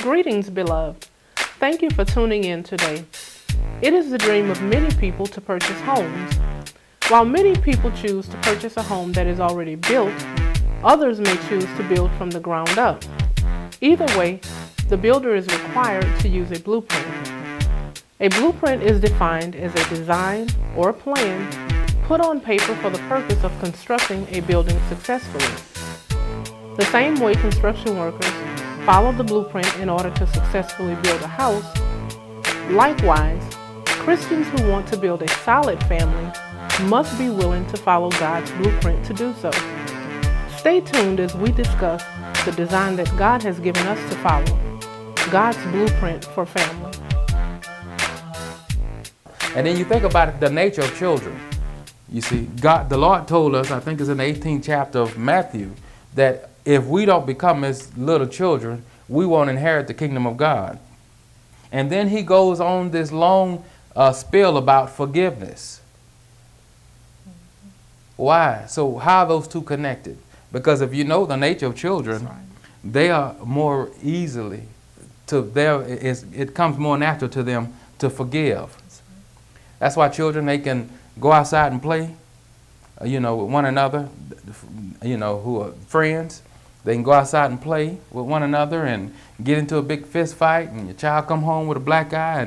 Greetings, beloved. Thank you for tuning in today. It is the dream of many people to purchase homes. While many people choose to purchase a home that is already built, others may choose to build from the ground up. Either way, the builder is required to use a blueprint. A blueprint is defined as a design or plan put on paper for the purpose of constructing a building successfully. The same way construction workers follow the blueprint in order to successfully build a house, likewise, Christians who want to build a solid family must be willing to follow God's blueprint to do so. Stay tuned as we discuss the design that God has given us to follow, God's blueprint for family. And then you think about the nature of children. You see, God, the Lord told us, I think it's in the 18th chapter of Matthew, that if we don't become as little children, we won't inherit the kingdom of God. And then he goes on this long spiel about forgiveness. Why? So how are those two connected? Because if you know the nature of children, they are more easily, it comes more natural to them to forgive. That's why children, they can go outside and play, with one another, who are friends. They can go outside and play with one another and get into a big fist fight, and your child come home with a black eye,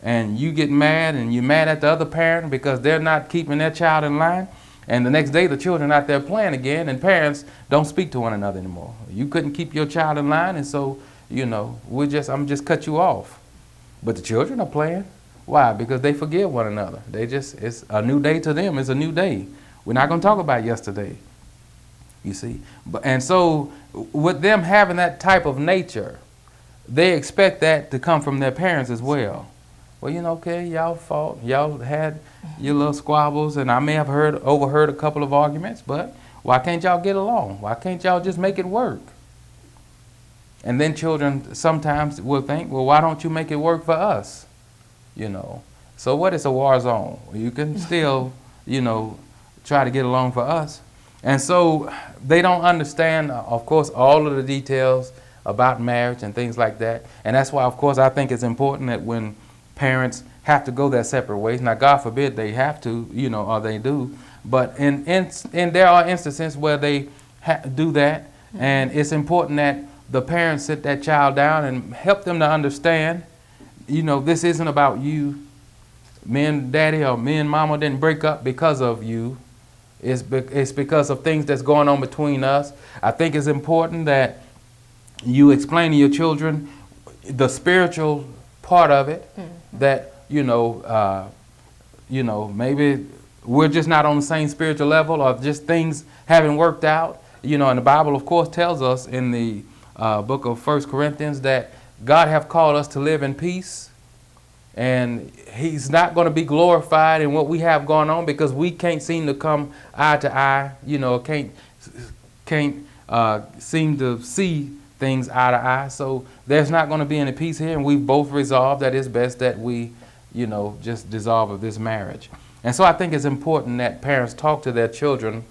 and you get mad, and you're mad at the other parent because they're not keeping their child in line. And the next day, the children out there playing again, and parents don't speak to one another anymore. You couldn't keep your child in line, and so, I'm just cut you off. But the children are playing. Why? Because they forgive one another. It's a new day to them. It's a new day. We're not going to talk about yesterday, you see. And so with them having that type of nature, they expect that to come from their parents as well. Well, okay, y'all fought. Y'all had your little squabbles, and I may have overheard a couple of arguments, but why can't y'all get along? Why can't y'all just make it work? And then children sometimes will think, well, why don't you make it work for us? So what is a war zone? You can still, try to get along for us. And so they don't understand, of course, all of the details about marriage and things like that. And that's why, of course, I think it's important that when parents have to go their separate ways, now God forbid they have to, or they do, but in there are instances where they do that, and it's important that the parents sit that child down and help them to understand, this isn't about you. Me and daddy or me and mama didn't break up because of you. It's because of things that's going on between us. I think it's important that you explain to your children the spiritual part of it, that, maybe we're just not on the same spiritual level, or just things haven't worked out. And the Bible, of course, tells us in the book of 1 Corinthians that God have called us to live in peace, and he's not going to be glorified in what we have going on because we can't seem to come eye to eye, can't seem to see things eye to eye. So there's not going to be any peace here, and we've both resolved that it's best that we, just dissolve of this marriage. And so I think it's important that parents talk to their children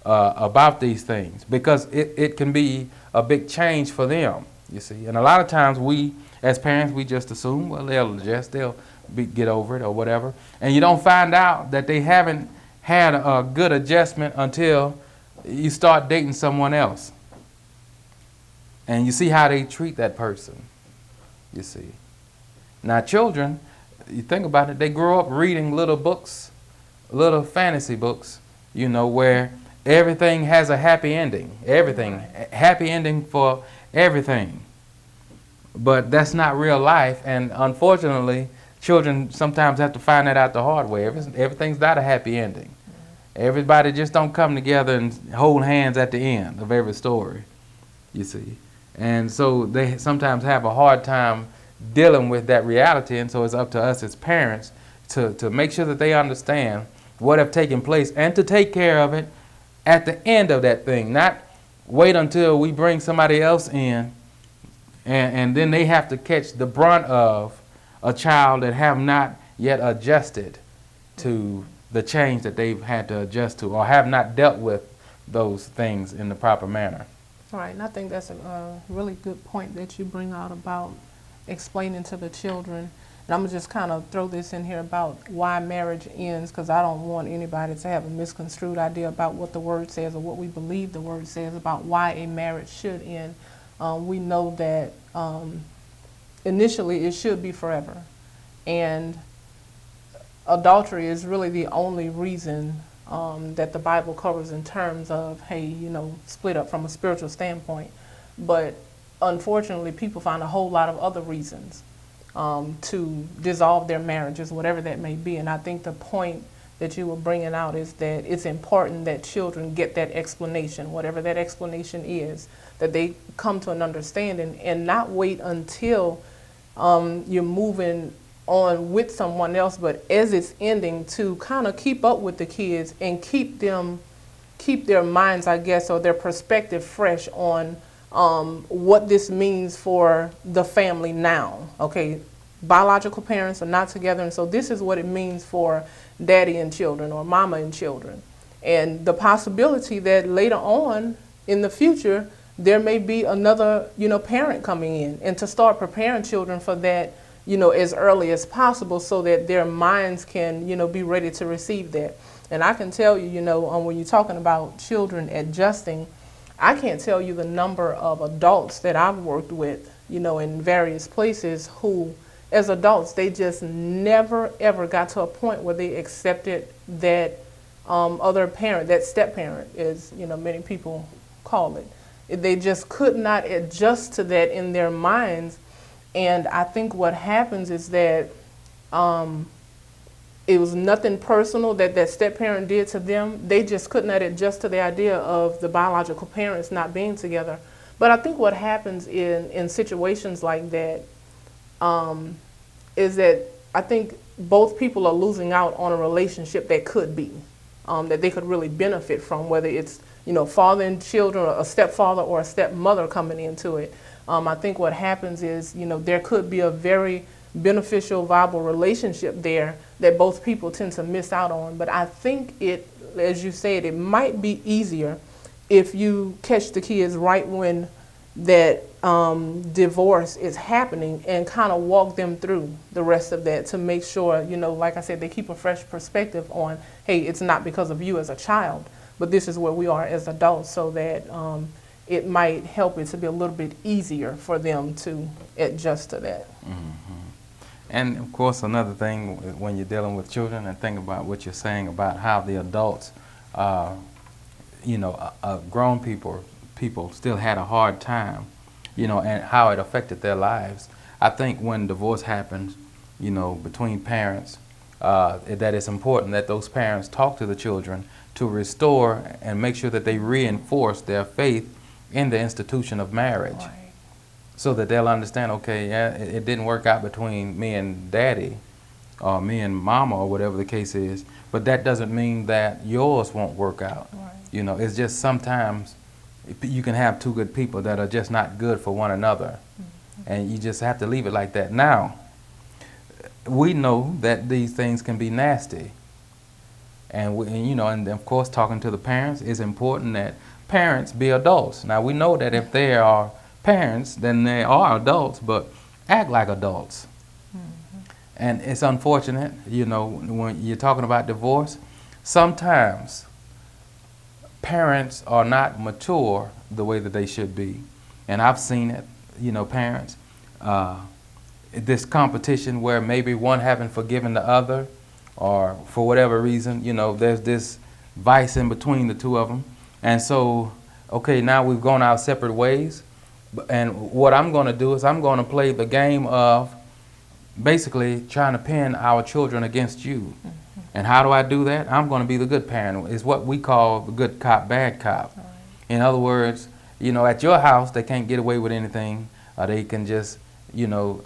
about these things, because it can be a big change for them. You see, and a lot of times we, as parents, we just assume, well, they'll get over it or whatever. And you don't find out that they haven't had a good adjustment until you start dating someone else. And you see how they treat that person, you see. Now, children, you think about it, they grow up reading little books, little fantasy books, where everything has a happy ending. Everything. Happy ending for everything. But that's not real life, and unfortunately, children sometimes have to find that out the hard way. Everything's not a happy ending. Everybody just don't come together and hold hands at the end of every story, you see. And so they sometimes have a hard time dealing with that reality, and so it's up to us as parents to make sure that they understand what have taken place and to take care of it at the end of that thing, not wait until we bring somebody else in and then they have to catch the brunt of a child that have not yet adjusted to the change that they've had to adjust to, or have not dealt with those things in the proper manner. Right, and I think that's a really good point that you bring out about explaining to the children. And I'm gonna just kind of throw this in here about why marriage ends, because I don't want anybody to have a misconstrued idea about what the word says or what we believe the word says about why a marriage should end. We know that initially it should be forever, and adultery is really the only reason that the Bible covers in terms of, hey, you know, split up from a spiritual standpoint. But unfortunately, people find a whole lot of other reasons to dissolve their marriages, whatever that may be. And I think the point that you were bringing out is that it's important that children get that explanation, whatever that explanation is, that they come to an understanding and not wait until you're moving on with someone else, but as it's ending, to kind of keep up with the kids and keep their minds, I guess, or their perspective fresh on what this means for the family now. Okay, biological parents are not together, and so this is what it means for daddy and children or mama and children. And the possibility that later on in the future, there may be another, you know, parent coming in, and to start preparing children for that, you know, as early as possible so that their minds can, you know, be ready to receive that. And I can tell you, you know, when you're talking about children adjusting, I can't tell you the number of adults that I've worked with, you know, in various places who, as adults, they just never, ever got to a point where they accepted that other parent, that step-parent, as, you know, many people call it. They just could not adjust to that in their minds. And I think what happens is that it was nothing personal that that step-parent did to them. They just could not adjust to the idea of the biological parents not being together. But I think what happens in situations like that is that I think both people are losing out on a relationship that could be, that they could really benefit from, whether it's, you know, father and children, or a stepfather or a stepmother coming into it. I think what happens is, you know, there could be a very beneficial, viable relationship there that both people tend to miss out on. But I think it, as you said, it might be easier if you catch the kids right when that divorce is happening and kind of walk them through the rest of that to make sure, you know, like I said, they keep a fresh perspective on, hey, it's not because of you as a child, but this is where we are as adults, so that it might help it to be a little bit easier for them to adjust to that. Mm-hmm. And of course, another thing when you're dealing with children, and think about what you're saying about how the adults, you know, grown people still had a hard time, you know, and how it affected their lives. I think when divorce happens, you know, between parents, that it's important that those parents talk to the children to restore and make sure that they reinforce their faith in the institution of marriage. Right. So that they'll understand, okay, yeah, it didn't work out between me and daddy or me and mama or whatever the case is, but that doesn't mean that yours won't work out. Right. You know, it's just sometimes you can have two good people that are just not good for one another. Mm-hmm. And you just have to leave it like that. Now, we know that these things can be nasty. And you know, and of course, talking to the parents, it's important that parents be adults. Now, we know that if they are parents, then they are adults, but act like adults. Mm-hmm. And it's unfortunate, you know, when you're talking about divorce, sometimes parents are not mature the way that they should be. And I've seen it, you know, parents, this competition where maybe one haven't forgiven the other, or for whatever reason, you know, there's this vice in between the two of them. And so, okay, now we've gone our separate ways. And what I'm going to do is I'm going to play the game of basically trying to pin our children against you. Mm-hmm. And how do I do that? I'm going to be the good parent. It's what we call the good cop, bad cop. Right. In other words, you know, at your house, they can't get away with anything. They can just, you know,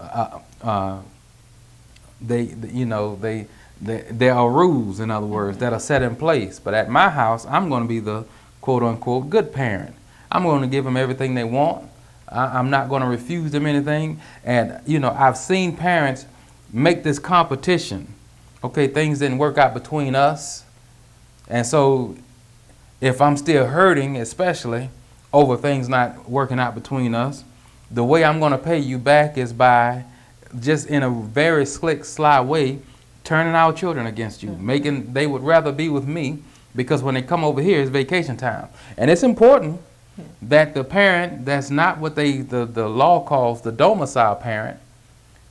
there are rules, in other words, that are set in place. But at my house, I'm going to be the quote-unquote good parent. I'm going to give them everything they want. I'm not going to refuse them anything. And, you know, I've seen parents make this competition. Okay, things didn't work out between us. And so if I'm still hurting, especially, over things not working out between us. The way I'm going to pay you back is by just in a very slick, sly way, turning our children against you, making they would rather be with me because when they come over here, it's vacation time. And it's important that the parent that's not what the law calls the domicile parent,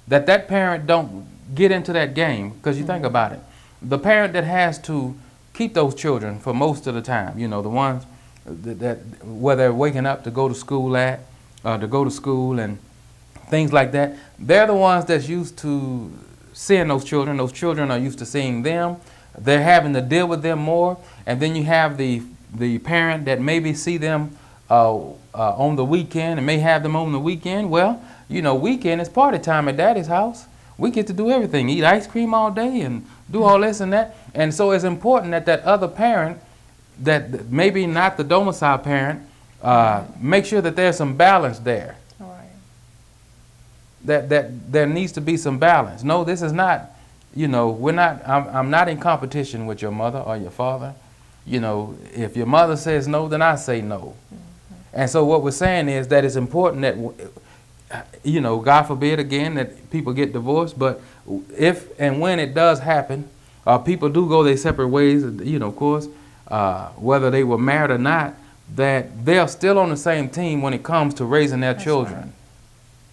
that parent don't get into that game. Because you think about it, the parent that has to keep those children for most of the time, you know, the ones that where they're waking up to go to school and things like that, they're the ones that's used to seeing those children. Those children are used to seeing them. They're having to deal with them more. And then you have the parent that maybe see them on the weekend and may have them on the weekend. Well, you know, weekend is party time at Daddy's house. We get to do everything, eat ice cream all day and do all this and that. And so it's important that other parent, that maybe not the domicile parent, make sure that there's some balance there. All right. That there needs to be some balance. No, this is not, you know, I'm not in competition with your mother or your father. You know, if your mother says no, then I say no. And so what we're saying is that it's important that, you know, God forbid again that people get divorced, but if and when it does happen, people do go their separate ways, you know, of course, whether they were married or not, that they're still on the same team when it comes to raising their children.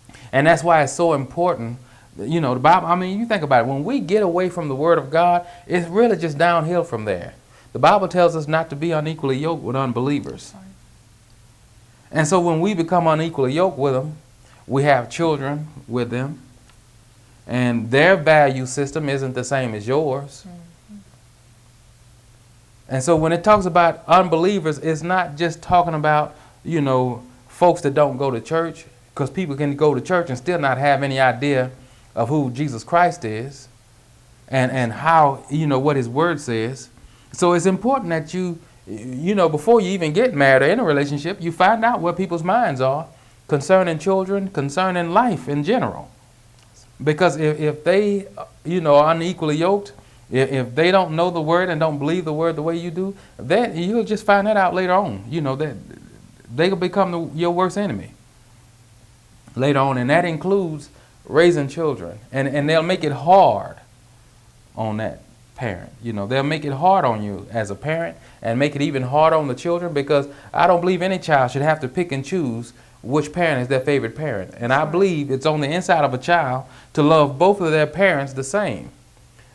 Right. And that's why it's so important. You know, the Bible, I mean, you think about it, when we get away from the Word of God, it's really just downhill from there. The Bible tells us not to be unequally yoked with unbelievers. Right. And so when we become unequally yoked with them, we have children with them, and their value system isn't the same as yours. Mm-hmm. And so when it talks about unbelievers, it's not just talking about, you know, folks that don't go to church, because people can go to church and still not have any idea of who Jesus Christ is and how, you know, what his word says. So it's important that you know, before you even get married or in a relationship, you find out where people's minds are concerning children, concerning life in general. Because if they, you know, are unequally yoked, if they don't know the word and don't believe the word the way you do, then you'll just find that out later on. You know, that they will become your worst enemy later on. And that includes raising children. And they'll make it hard on that parent. You know, they'll make it hard on you as a parent and make it even harder on the children, because I don't believe any child should have to pick and choose which parent is their favorite parent. And I believe it's on the inside of a child to love both of their parents the same.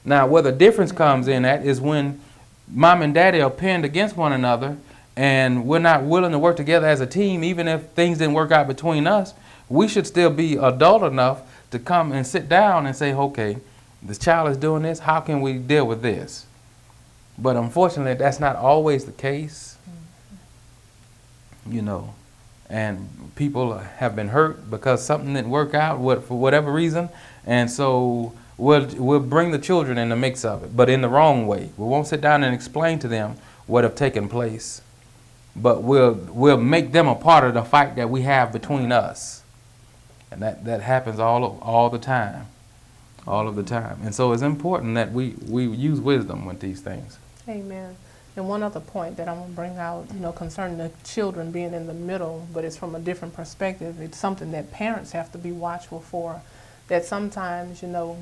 Now, where the difference comes in at is when mom and daddy are pinned against one another and we're not willing to work together as a team. Even if things didn't work out between us, we should still be adult enough to come and sit down and say, okay, this child is doing this, how can we deal with this? But unfortunately, that's not always the case. You know, and people have been hurt because something didn't work out for whatever reason, and so we'll bring the children in the mix of it, but in the wrong way. We won't sit down and explain to them what have taken place, but we'll make them a part of the fight that we have between us, and that happens all the time, all of the time. And so it's important that we use wisdom with these things. Amen. And one other point that I'm going to bring out, you know, concerning the children being in the middle, but it's from a different perspective. It's something that parents have to be watchful for, that sometimes, you know,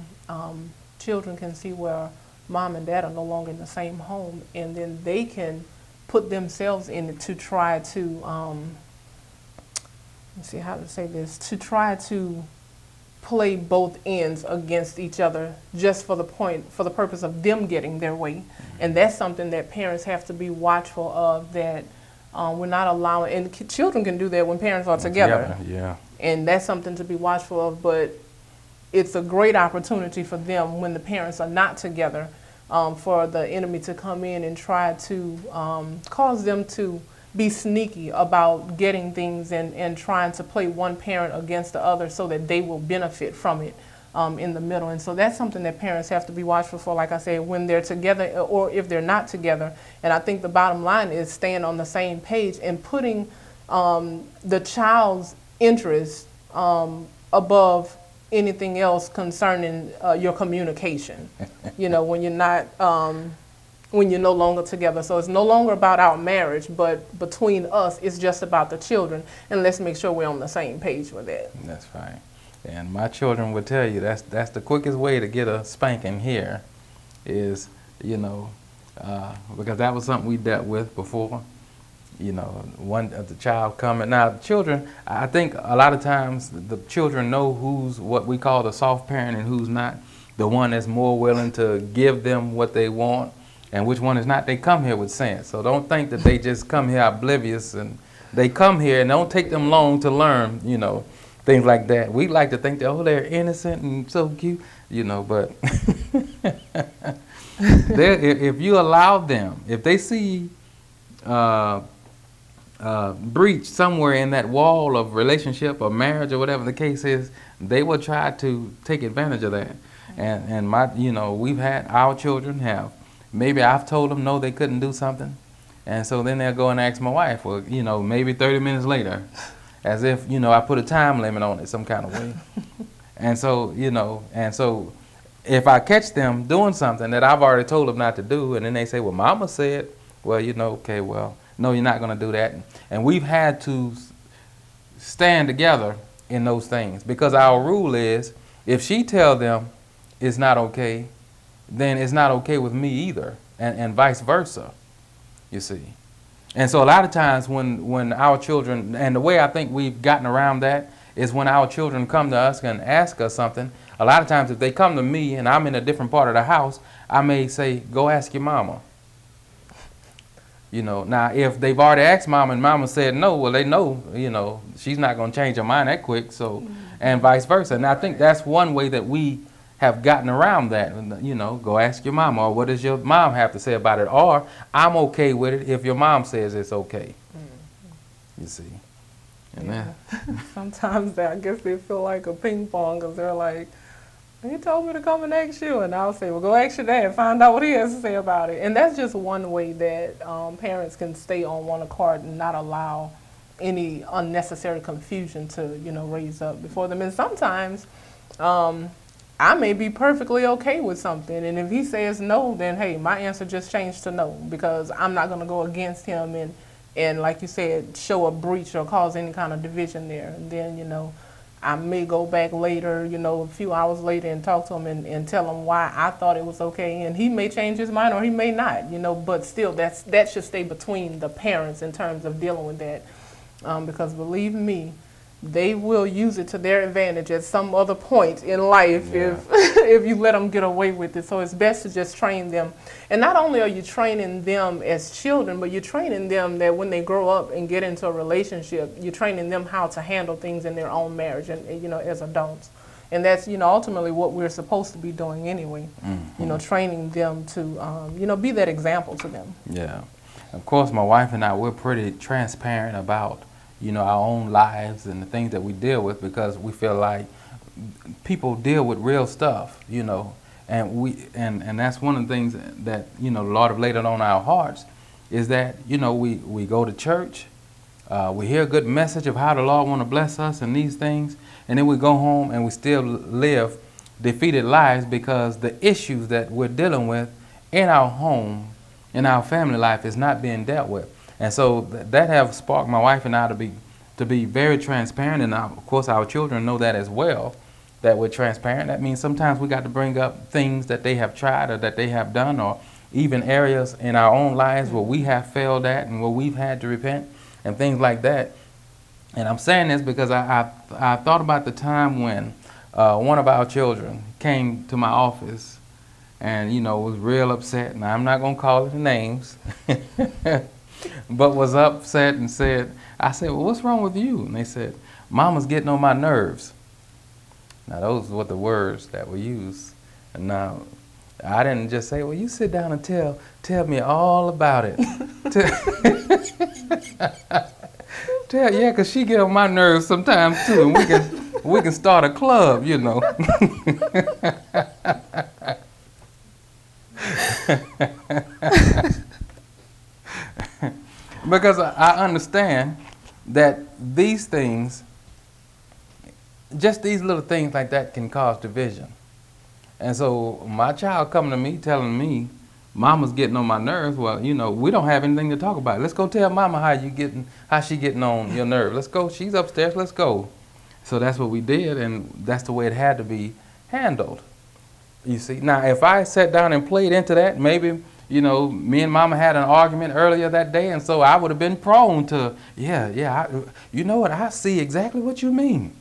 children can see where mom and dad are no longer in the same home, and then they can put themselves in it to try to, let's see how to say this, to try to play both ends against each other just for the purpose of them getting their way. And that's something that parents have to be watchful of, that we're not allowing, and children can do that when parents are together. Yeah. And that's something to be watchful of, but it's a great opportunity for them when the parents are not together, for the enemy to come in and try to cause them to be sneaky about getting things and trying to play one parent against the other so that they will benefit from it in the middle. And so that's something that parents have to be watchful for, like I said, when they're together or if they're not together. And I think the bottom line is staying on the same page and putting the child's interest above anything else concerning your communication. You know, when you're not when you're no longer together. So it's no longer about our marriage, but between us, it's just about the children. And let's make sure we're on the same page with that. That's right. And my children would tell you that's the quickest way to get a spanking here is, because that was something we dealt with before. One of the child coming. Now, children, I think a lot of times the children know who's what we call the soft parent and who's not. The one that's more willing to give them what they want and which one is not. They come here with sense. So don't think that they just come here oblivious, and they come here and don't take them long to learn, things like that. We like to think that, they're innocent and so cute, but if you allow them, if they see breach somewhere in that wall of relationship or marriage or whatever the case is, they will try to take advantage of that. And we've had our children have, maybe I've told them no, they couldn't do something. And so then they'll go and ask my wife, well, maybe 30 minutes later, as if, I put a time limit on it some kind of way. And so, if I catch them doing something that I've already told them not to do, and then they say, well, Mama said, well, okay, well, no, you're not going to do that. And we've had to stand together in those things, because our rule is, if she tell them it's not okay, then it's not okay with me either, and vice versa, you see. And so a lot of times when our children, and the way I think we've gotten around that is when our children come to us and ask us something, a lot of times if they come to me and I'm in a different part of the house, I may say, go ask your mama. Now if they've already asked mama and mama said no, well, they know, she's not going to change her mind that quick, so, and vice versa. And I think that's one way that we have gotten around that, go ask your mama, or what does your mom have to say about it, or I'm okay with it if your mom says it's okay. You see. And yeah. Sometimes I guess they feel like a ping pong, because they're like, he told me to come and ask you, and I'll say, well, go ask your dad, find out what he has to say about it. And that's just one way that parents can stay on one accord and not allow any unnecessary confusion to, raise up before them. And sometimes I may be perfectly okay with something, and if he says no, then hey, my answer just changed to no, because I'm not going to go against him and like you said, show a breach or cause any kind of division there. And then, I may go back later, a few hours later, and talk to him and tell him why I thought it was okay, and he may change his mind or he may not, but still that should stay between the parents in terms of dealing with that, because believe me, they will use it to their advantage at some other point in life if you let them get away with it. So it's best to just train them. And not only are you training them as children, but you're training them that when they grow up and get into a relationship, you're training them how to handle things in their own marriage and as adults. And that's, ultimately what we're supposed to be doing anyway, training them to, be that example to them. Yeah. Of course, my wife and I, we're pretty transparent about our own lives and the things that we deal with, because we feel like people deal with real stuff, and that's one of the things that, the Lord have laid it on our hearts, is that, we go to church, we hear a good message of how the Lord want to bless us and these things, and then we go home and we still live defeated lives because the issues that we're dealing with in our home, in our family life, is not being dealt with. And so that have sparked my wife and I to be very transparent, and of course our children know that as well, that we're transparent. That means sometimes we got to bring up things that they have tried or that they have done, or even areas in our own lives where we have failed at and where we've had to repent and things like that. And I'm saying this because I thought about the time when one of our children came to my office and, was real upset. Now, I'm not going to call it names. But was upset and I said, well, what's wrong with you? And they said, Mama's getting on my nerves. Now, those were the words that were used. And now, I didn't just say, well, you sit down and tell me all about it. Yeah, because she get on my nerves sometimes, too. And we can start a club, Because I understand that these things, just these little things like that, can cause division. And so my child coming to me telling me Mama's getting on my nerves. Well, you know, we don't have anything to talk about. Let's go tell Mama how she getting on your nerve. Let's go. She's upstairs. Let's go. So that's what we did, and that's the way it had to be handled. You see. Now, if I sat down and played into that, maybe, you know, me and Mama had an argument earlier that day, and so I would have been prone to, you know what? I see exactly what you mean.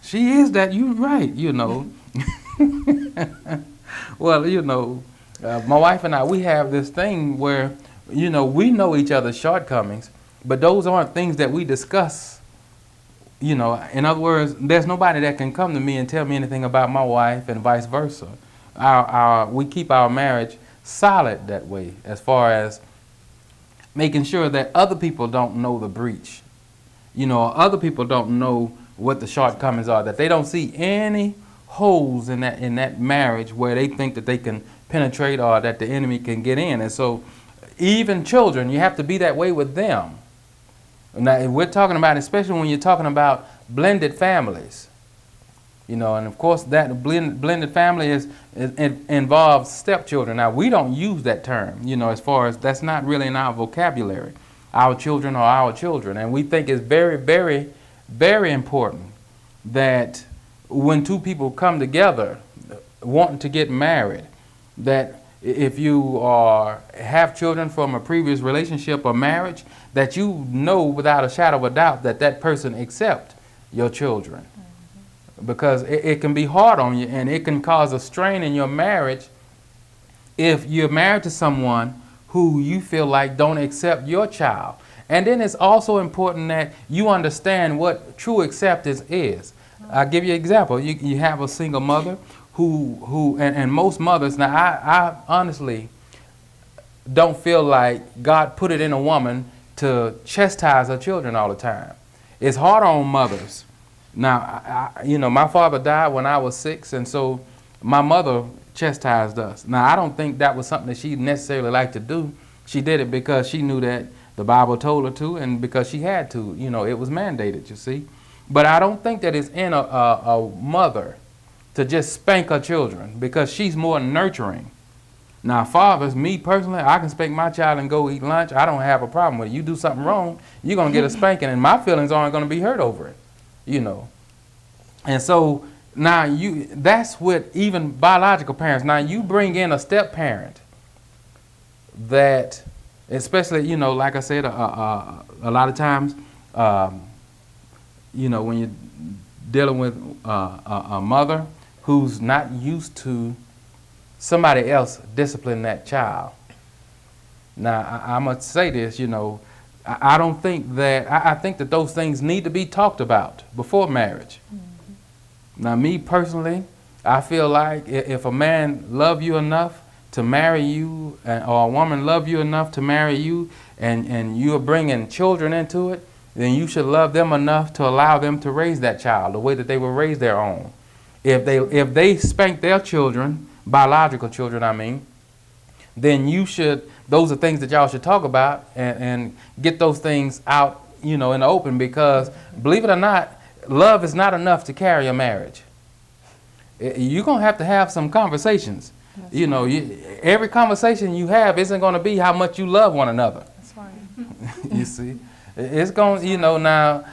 She is that. You right. You know. Well, you know. My wife and I, we have this thing where, you know, we know each other's shortcomings, but those aren't things that we discuss. You know, in other words, there's nobody that can come to me and tell me anything about my wife and vice versa. We keep our marriage solid that way, as far as making sure that other people don't know the breach. You know, other people don't know what the shortcomings are, that they don't see any holes in that marriage where they think that they can penetrate or that the enemy can get in. And so even children, you have to be that way with them. Now, we're talking about, especially when you're talking about blended families, you know, and of course that blended family involves stepchildren. Now, we don't use that term, you know, as far as that's not really in our vocabulary. Our children are our children, and we think it's very, very, very important that when two people come together wanting to get married, that if you have children from a previous relationship or marriage, that you know without a shadow of a doubt that that person accepts your children. Because it can be hard on you, and it can cause a strain in your marriage if you're married to someone who you feel like don't accept your child. And then it's also important that you understand what true acceptance is. I'll give you an example. You have a single mother who and most mothers, now I honestly don't feel like God put it in a woman to chastise her children all the time. It's hard on mothers. Now, you know, my father died when I was 6, and so my mother chastised us. Now, I don't think that was something that she necessarily liked to do. She did it because she knew that the Bible told her to, and because she had to. You know, it was mandated, you see. But I don't think that it's in a mother to just spank her children, because she's more nurturing. Now, fathers, me personally, I can spank my child and go eat lunch. I don't have a problem with it. You do something wrong, you're going to get a spanking, and my feelings aren't going to be hurt over it, you know. And so now that's with even biological parents. Now you bring in a step parent that, especially, you know, like I said, a lot of times, you know, when you're dealing with a mother who's not used to somebody else disciplining that child. Now, I must say this, you know, I don't think that, I think that those things need to be talked about before marriage. Mm-hmm. Now, me personally, I feel like if a man love you enough to marry you, or a woman love you enough to marry you, and you are bringing children into it, then you should love them enough to allow them to raise that child the way that they will raise their own. If they spank their children, biological children, I mean, then those are things that y'all should talk about and get those things out, you know, in the open, because believe it or not, love is not enough to carry a marriage. You're going to have some conversations. That's you know, every conversation you have isn't going to be how much you love one another. That's right. You see, it's going, you know, now,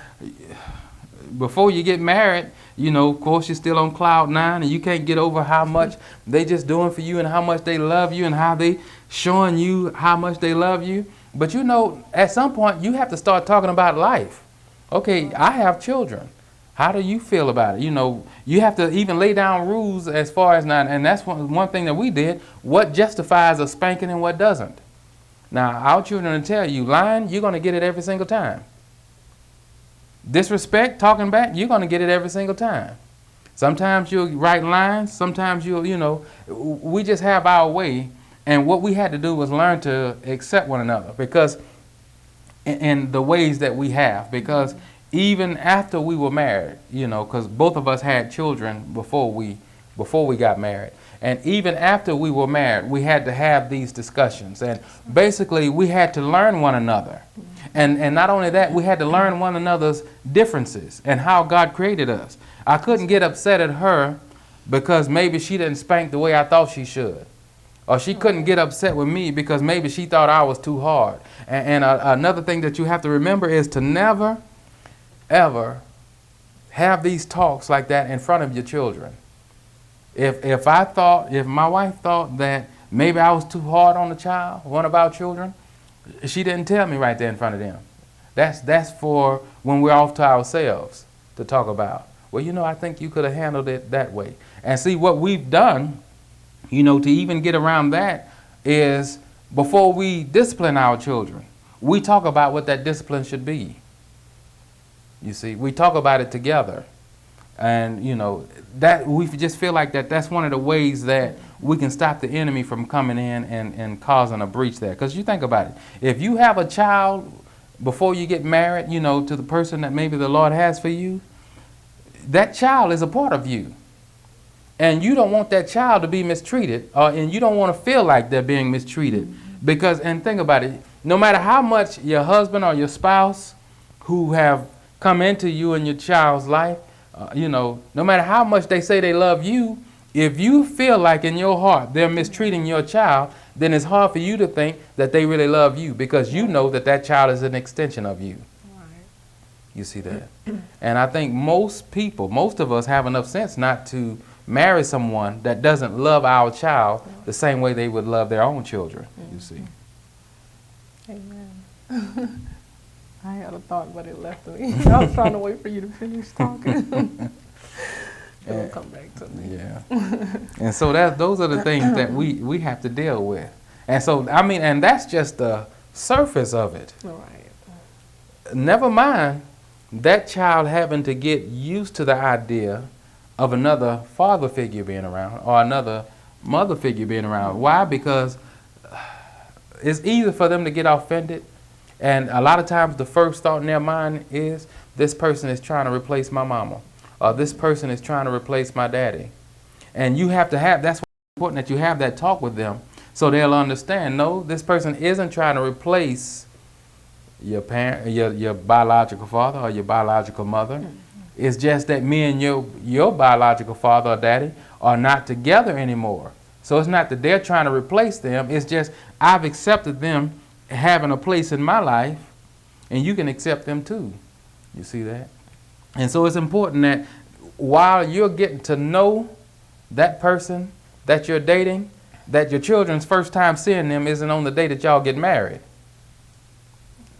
before you get married, you know, of course, you're still on cloud 9, and you can't get over how much they just doing for you and how much they love you and how they showing you how much they love you. But, you know, at some point, you have to start talking about life. Okay, I have children. How do you feel about it? You know, you have to even lay down rules as far as now, and that's one thing that we did, what justifies a spanking and what doesn't. Now, our children will tell you, lying, you're going to get it every single time. Disrespect, talking back, you're going to get it every single time. Sometimes you'll write lines, sometimes you'll, you know, we just have our way. And what we had to do was learn to accept one another, because in the ways that we have, because even after we were married, you know, because both of us had children before we got married. And even after we were married, we had to have these discussions. And basically, we had to learn one another. And not only that, we had to learn one another's differences and how God created us. I couldn't get upset at her because maybe she didn't spank the way I thought she should. Or she couldn't get upset with me because maybe she thought I was too hard. And another thing that you have to remember is to never, ever have these talks like that in front of your children. If my wife thought that maybe I was too hard on the child, one of our children, she didn't tell me right there in front of them. That's for when we're off to ourselves to talk about. Well, I think you could have handled it that way. And see, what we've done, to even get around that is before we discipline our children, we talk about what that discipline should be. You see, we talk about it together. And, that we just feel like that's one of the ways that we can stop the enemy from coming in and causing a breach there. Because you think about it. If you have a child before you get married, to the person that maybe the Lord has for you, that child is a part of you. And you don't want that child to be mistreated, and you don't want to feel like they're being mistreated. Because, and think about it, no matter how much your husband or your spouse who have come into you and your child's life, no matter how much they say they love you, if you feel like in your heart they're mistreating your child, then it's hard for you to think that they really love you, because you know that child is an extension of you. Right. You see that? And I think most of us have enough sense not to marry someone that doesn't love our child the same way they would love their own children, you see. Amen. I had a thought, but it left me. I was trying to wait for you to finish talking. It'll come back to me. Yeah. And so those are the things that we have to deal with. And so, and that's just the surface of it. Right. Never mind that child having to get used to the idea of another father figure being around or another mother figure being around. Why? Because it's easy for them to get offended. And a lot of times the first thought in their mind is, this person is trying to replace my mama. Or this person is trying to replace my daddy. And you have to that's why it's important that you have that talk with them so they'll understand, no, this person isn't trying to replace your parent, your biological father or your biological mother. It's just that me and your biological father or daddy are not together anymore. So it's not that they're trying to replace them. It's just I've accepted them having a place in my life, and you can accept them too. You see that? And so it's important that while you're getting to know that person that you're dating, that your children's first time seeing them isn't on the day that y'all get married.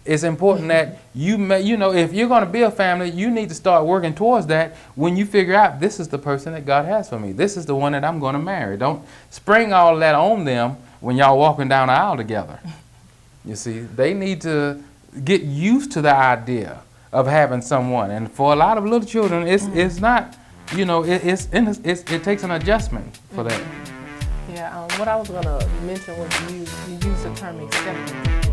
It's important that if you're going to be a family, you need to start working towards that when you figure out this is the person that God has for me. This is the one that I'm going to marry. Don't spring all that on them when y'all walking down the aisle together. You see, they need to get used to the idea of having someone. And for a lot of little children, it's not, it takes an adjustment for that. Yeah, what I was going to mention was you use the term acceptance.